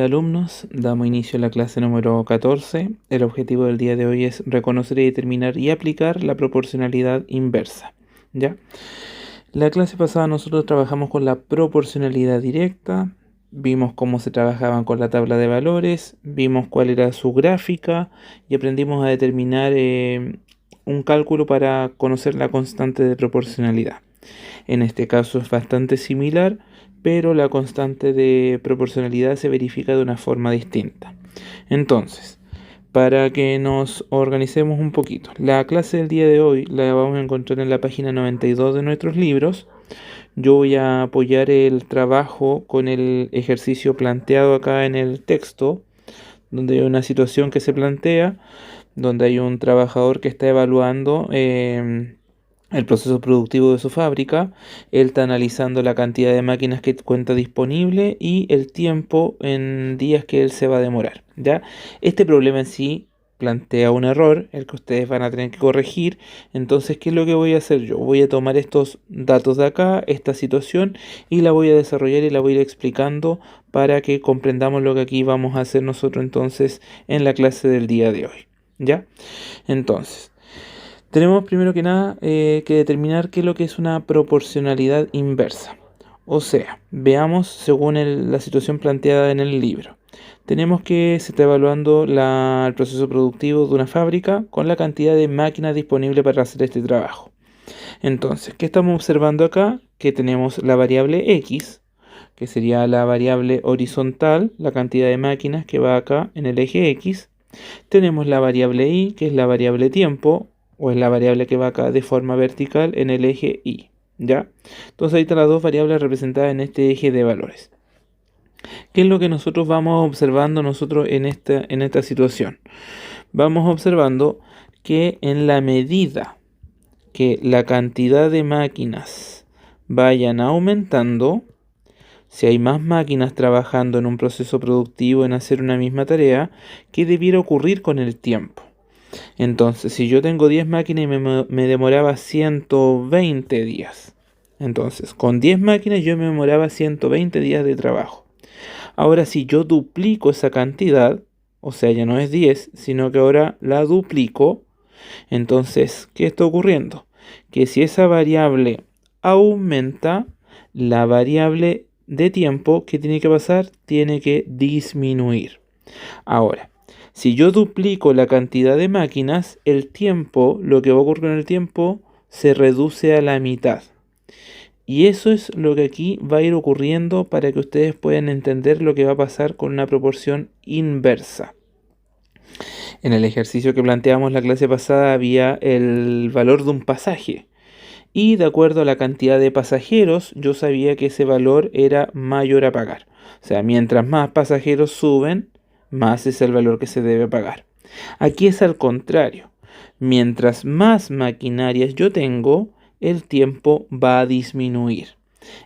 Alumnos, damos inicio a la clase número 14. El objetivo del día de hoy es reconocer y determinar y aplicar la proporcionalidad inversa. ¿Ya? La clase pasada nosotros trabajamos con la proporcionalidad directa, vimos cómo se trabajaban con la tabla de valores, vimos cuál era su gráfica y aprendimos a determinar un cálculo para conocer la constante de proporcionalidad. En este caso es bastante similar, pero la constante de proporcionalidad se verifica de una forma distinta. Entonces, para que nos organicemos un poquito, la clase del día de hoy la vamos a encontrar en la página 92 de nuestros libros. Yo voy a apoyar el trabajo con el ejercicio planteado acá en el texto, donde hay una situación que se plantea, donde hay un trabajador que está evaluando el proceso productivo de su fábrica. Él está analizando la cantidad de máquinas que cuenta disponible y el tiempo en días que él se va a demorar, ¿ya? Este problema en sí plantea un error, el que ustedes van a tener que corregir. Entonces, ¿qué es lo que voy a hacer yo? Voy a tomar estos datos de acá, esta situación, y la voy a desarrollar y la voy a ir explicando para que comprendamos lo que aquí vamos a hacer nosotros entonces en la clase del día de hoy, ¿ya? Entonces, tenemos primero que nada que determinar qué es lo que es una proporcionalidad inversa. O sea, veamos según la situación planteada en el libro. Tenemos que se está evaluando el proceso productivo de una fábrica con la cantidad de máquinas disponibles para hacer este trabajo. Entonces, ¿qué estamos observando acá? Que tenemos la variable X, que sería la variable horizontal, la cantidad de máquinas que va acá en el eje X. Tenemos la variable Y, que es la variable tiempo, o es la variable que va acá de forma vertical en el eje Y, ¿ya? Entonces ahí están las dos variables representadas en este eje de valores. ¿Qué es lo que nosotros vamos observando nosotros en esta situación? Vamos observando que en la medida que la cantidad de máquinas vayan aumentando, si hay más máquinas trabajando en un proceso productivo en hacer una misma tarea, ¿qué debiera ocurrir con el tiempo? Entonces, si yo tengo 10 máquinas y me demoraba 120 días, entonces con 10 máquinas yo me demoraba 120 días de trabajo. Ahora, si yo duplico esa cantidad, o sea, ya no es 10, sino que ahora la duplico, entonces, ¿qué está ocurriendo? Que si esa variable aumenta, la variable de tiempo, ¿qué tiene que pasar? Tiene que disminuir. Ahora, si yo duplico la cantidad de máquinas, el tiempo, lo que va a ocurrir con el tiempo, se reduce a la mitad. Y eso es lo que aquí va a ir ocurriendo para que ustedes puedan entender lo que va a pasar con una proporción inversa. En el ejercicio que planteamos la clase pasada había el valor de un pasaje. Y de acuerdo a la cantidad de pasajeros, yo sabía que ese valor era mayor a pagar. O sea, mientras más pasajeros suben, más es el valor que se debe pagar. Aquí es al contrario. Mientras más maquinarias yo tengo, el tiempo va a disminuir.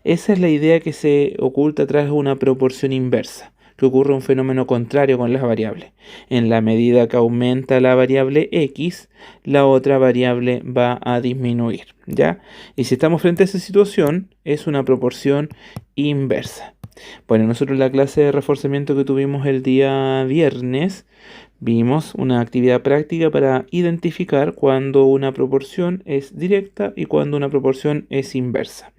Esa es la idea que se oculta tras una proporción inversa, que ocurre un fenómeno contrario con las variables. En la medida que aumenta la variable X, la otra variable va a disminuir, ¿ya? Y si estamos frente a esa situación, es una proporción inversa. Bueno, nosotros en la clase de reforzamiento que tuvimos el día viernes, vimos una actividad práctica para identificar cuando una proporción es directa y cuando una proporción es inversa.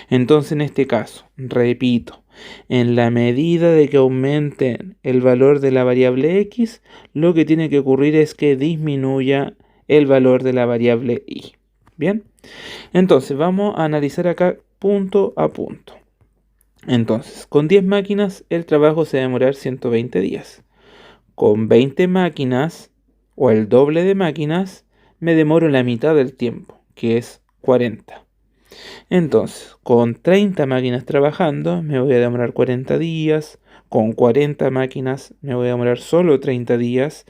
Entonces, en este caso, repito, en la medida de que aumente el valor de la variable X, lo que tiene que ocurrir es que disminuya el valor de la variable Y. Bien, entonces vamos a analizar acá punto a punto. Entonces, con 10 máquinas el trabajo se va a demorar 120 días. Con 20 máquinas o el doble de máquinas me demoro la mitad del tiempo, que es 40. Entonces, con 30 máquinas trabajando me voy a demorar 40 días, con 40 máquinas me voy a demorar solo 30 días,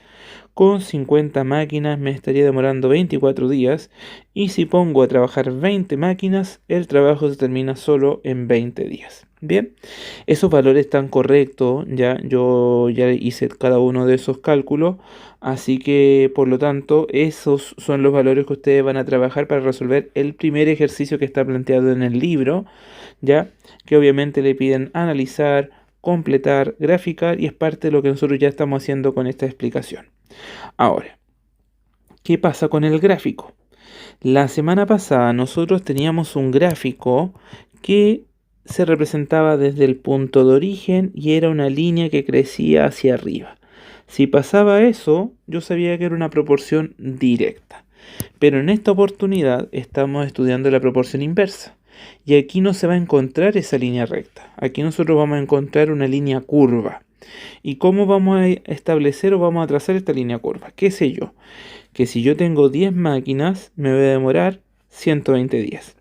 con 50 máquinas me estaría demorando 24 días y si pongo a trabajar 20 máquinas, el trabajo se termina solo en 20 días. Bien, esos valores están correctos, ya yo ya hice cada uno de esos cálculos, así que por lo tanto esos son los valores que ustedes van a trabajar para resolver el primer ejercicio que está planteado en el libro, ya que obviamente le piden analizar, completar, graficar, y es parte de lo que nosotros ya estamos haciendo con esta explicación. Ahora, ¿qué pasa con el gráfico? La semana pasada nosotros teníamos un gráfico que se representaba desde el punto de origen y era una línea que crecía hacia arriba. Si pasaba eso, yo sabía que era una proporción directa. Pero en esta oportunidad estamos estudiando la proporción inversa. Y aquí no se va a encontrar esa línea recta. Aquí nosotros vamos a encontrar una línea curva. ¿Y cómo vamos a establecer o vamos a trazar esta línea curva? ¿Qué sé yo? Que si yo tengo 10 máquinas, me voy a demorar 120 días.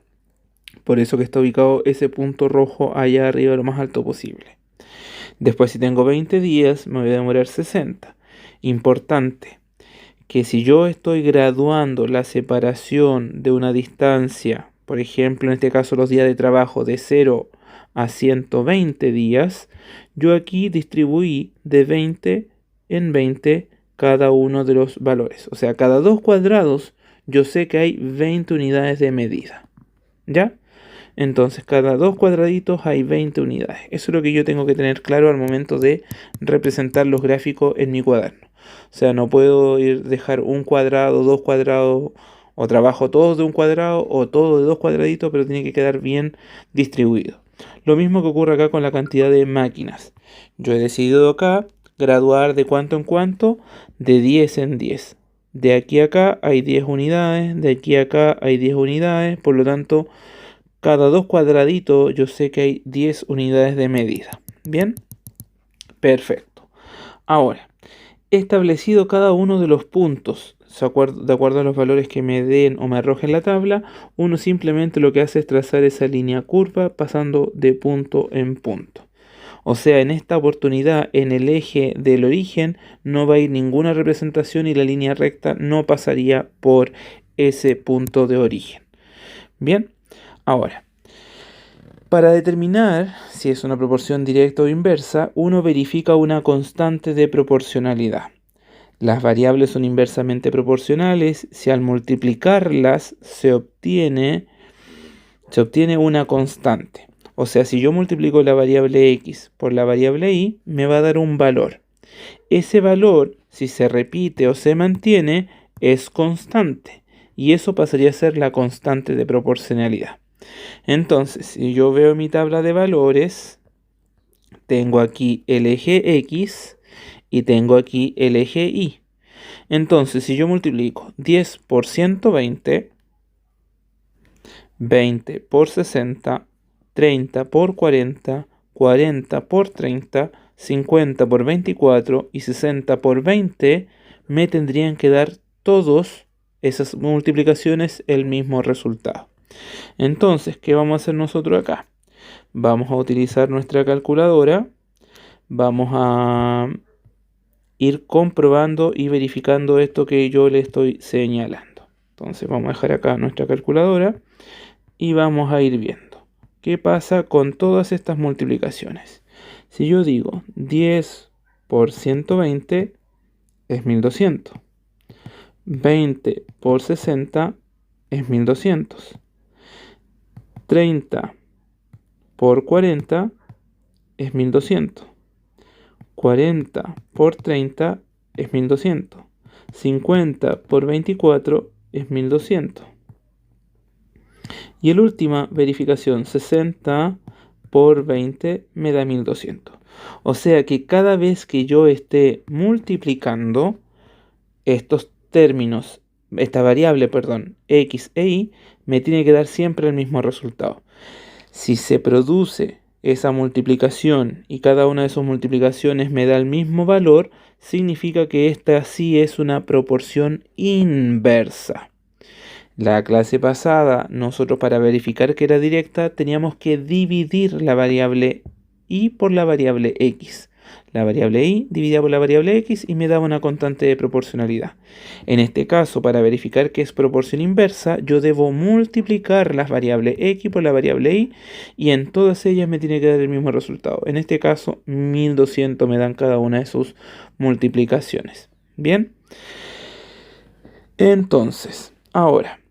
Por eso que está ubicado ese punto rojo allá arriba lo más alto posible. Después, si tengo 20 días, me voy a demorar 60. Importante, que si yo estoy graduando la separación de una distancia, por ejemplo, en este caso los días de trabajo de 0 a 120 días, yo aquí distribuí de 20 en 20 cada uno de los valores. O sea, cada 2 cuadrados yo sé que hay 20 unidades de medida. ¿Ya? Entonces, cada 2 cuadraditos hay 20 unidades. Eso es lo que yo tengo que tener claro al momento de representar los gráficos en mi cuaderno. O sea, no puedo dejar un cuadrado, 2 cuadrados, o trabajo todos de un cuadrado o todo de 2 cuadraditos, pero tiene que quedar bien distribuido. Lo mismo que ocurre acá con la cantidad de máquinas. Yo he decidido acá graduar de cuánto en cuánto, de 10 en 10. De aquí a acá hay 10 unidades, de aquí a acá hay 10 unidades, por lo tanto, cada 2 cuadraditos yo sé que hay 10 unidades de medida. ¿Bien? Perfecto. Ahora, he establecido cada uno de los puntos de acuerdo a los valores que me den o me arrojen la tabla. Uno simplemente lo que hace es trazar esa línea curva pasando de punto en punto. O sea, en esta oportunidad en el eje del origen no va a ir ninguna representación y la línea recta no pasaría por ese punto de origen. Bien, ahora, para determinar si es una proporción directa o inversa, uno verifica una constante de proporcionalidad. Las variables son inversamente proporcionales si al multiplicarlas se obtiene una constante. O sea, si yo multiplico la variable x por la variable y, me va a dar un valor. Ese valor, si se repite o se mantiene, es constante. Y eso pasaría a ser la constante de proporcionalidad. Entonces, si yo veo mi tabla de valores, tengo aquí el eje x y tengo aquí el eje y. Entonces, si yo multiplico 10 por 120, 20 por 60, 30 por 40, 40 por 30, 50 por 24 y 60 por 20, me tendrían que dar todas esas multiplicaciones el mismo resultado. Entonces, ¿qué vamos a hacer nosotros acá? Vamos a utilizar nuestra calculadora, vamos a ir comprobando y verificando esto que yo le estoy señalando. Entonces vamos a dejar acá nuestra calculadora y vamos a ir viendo qué pasa con todas estas multiplicaciones. Si yo digo 10 por 120 es 1200. 20 por 60 es 1200. 30 por 40 es 1200. 40 por 30 es 1200. 50 por 24 es 1200. Y la última verificación, 60 por 20 me da 1200. O sea que cada vez que yo esté multiplicando estos términos, esta variable, perdón, x e y, me tiene que dar siempre el mismo resultado. Si se produce esa multiplicación y cada una de sus multiplicaciones me da el mismo valor, significa que esta sí es una proporción inversa. La clase pasada, nosotros para verificar que era directa teníamos que dividir la variable y por la variable x. La variable y dividida por la variable x y me daba una constante de proporcionalidad. En este caso, para verificar que es proporción inversa, yo debo multiplicar las variables x por la variable y en todas ellas me tiene que dar el mismo resultado. En este caso, 1200 me dan cada una de sus multiplicaciones. Bien. Entonces, ahora,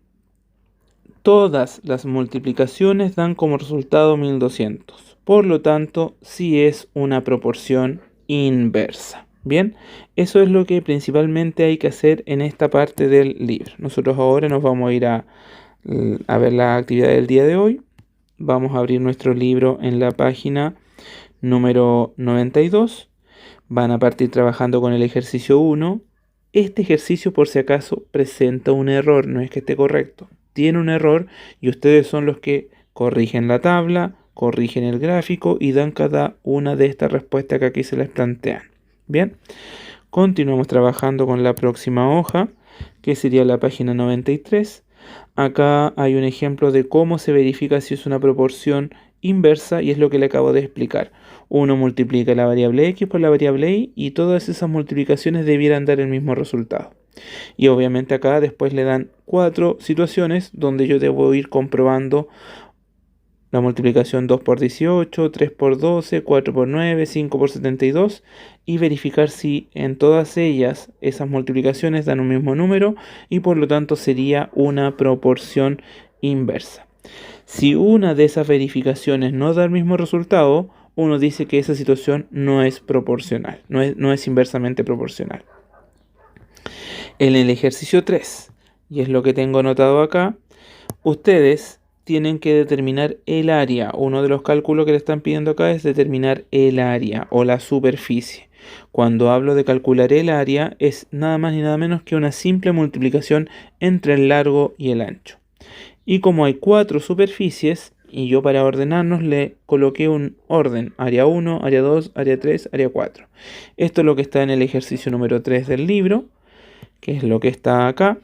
todas las multiplicaciones dan como resultado 1200. Por lo tanto, sí es una proporción inversa. Bien, eso es lo que principalmente hay que hacer en esta parte del libro. Nosotros ahora nos vamos a ir a ver la actividad del día de hoy. Vamos a abrir nuestro libro en la página número 92. Van a partir trabajando con el ejercicio 1. Este ejercicio, por si acaso, presenta un error, no es que esté correcto. Tiene un error y ustedes son los que corrigen la tabla, corrigen el gráfico y dan cada una de estas respuestas que aquí se les plantean. Bien, continuamos trabajando con la próxima hoja, que sería la página 93. Acá hay un ejemplo de cómo se verifica si es una proporción inversa y es lo que le acabo de explicar. Uno multiplica la variable x por la variable y todas esas multiplicaciones debieran dar el mismo resultado. Y obviamente acá después le dan 4 situaciones donde yo debo ir comprobando la multiplicación 2 por 18, 3 por 12, 4 por 9, 5 por 72 y verificar si en todas ellas esas multiplicaciones dan un mismo número y por lo tanto sería una proporción inversa. Si una de esas verificaciones no da el mismo resultado, uno dice que esa situación no es proporcional, no es inversamente proporcional. En el ejercicio 3, y es lo que tengo anotado acá, ustedes tienen que determinar el área. Uno de los cálculos que le están pidiendo acá es determinar el área o la superficie. Cuando hablo de calcular el área es nada más ni nada menos que una simple multiplicación entre el largo y el ancho. Y como hay 4 superficies, y yo para ordenarnos le coloqué un orden, área 1, área 2, área 3, área 4. Esto es lo que está en el ejercicio número 3 del libro, que es lo que está acá.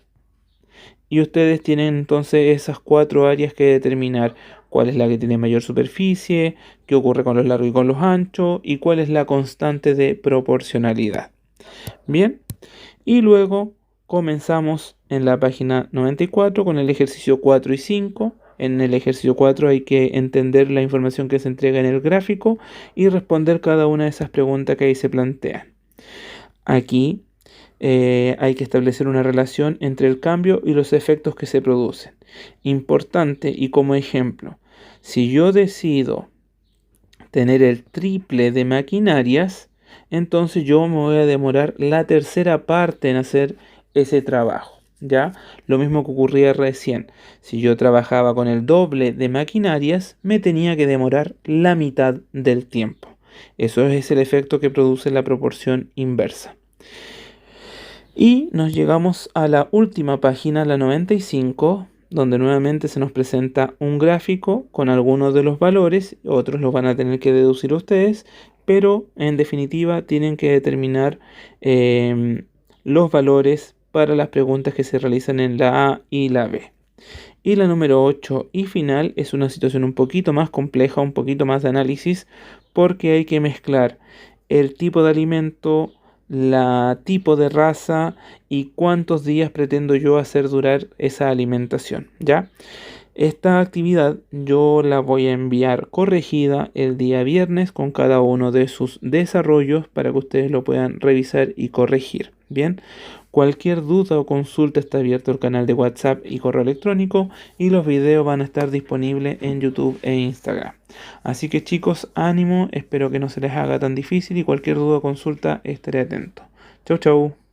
Y ustedes tienen entonces esas 4 áreas que determinar. Cuál es la que tiene mayor superficie, qué ocurre con los largos y con los anchos, y cuál es la constante de proporcionalidad. Bien, y luego comenzamos en la página 94 con el ejercicio 4 y 5. En el ejercicio 4 hay que entender la información que se entrega en el gráfico y responder cada una de esas preguntas que ahí se plantean. Aquí hay que establecer una relación entre el cambio y los efectos que se producen. Importante y como ejemplo, si yo decido tener el triple de maquinarias, entonces yo me voy a demorar la tercera parte en hacer ese trabajo. ¿Ya? Lo mismo que ocurría recién. Si yo trabajaba con el doble de maquinarias, me tenía que demorar la mitad del tiempo. Eso es el efecto que produce la proporción inversa. Y nos llegamos a la última página, la 95, donde nuevamente se nos presenta un gráfico con algunos de los valores, otros los van a tener que deducir ustedes, pero en definitiva tienen que determinar los valores para las preguntas que se realizan en la A y la B. Y la número 8 y final es una situación un poquito más compleja, un poquito más de análisis, porque hay que mezclar el tipo de alimento, la tipo de raza y cuántos días pretendo yo hacer durar esa alimentación, ¿ya? Esta actividad yo la voy a enviar corregida el día viernes con cada uno de sus desarrollos para que ustedes lo puedan revisar y corregir, ¿bien? Cualquier duda o consulta está abierto el canal de WhatsApp y correo electrónico y los videos van a estar disponibles en YouTube e Instagram. Así que chicos, ánimo, espero que no se les haga tan difícil y cualquier duda o consulta estaré atento. Chau chau.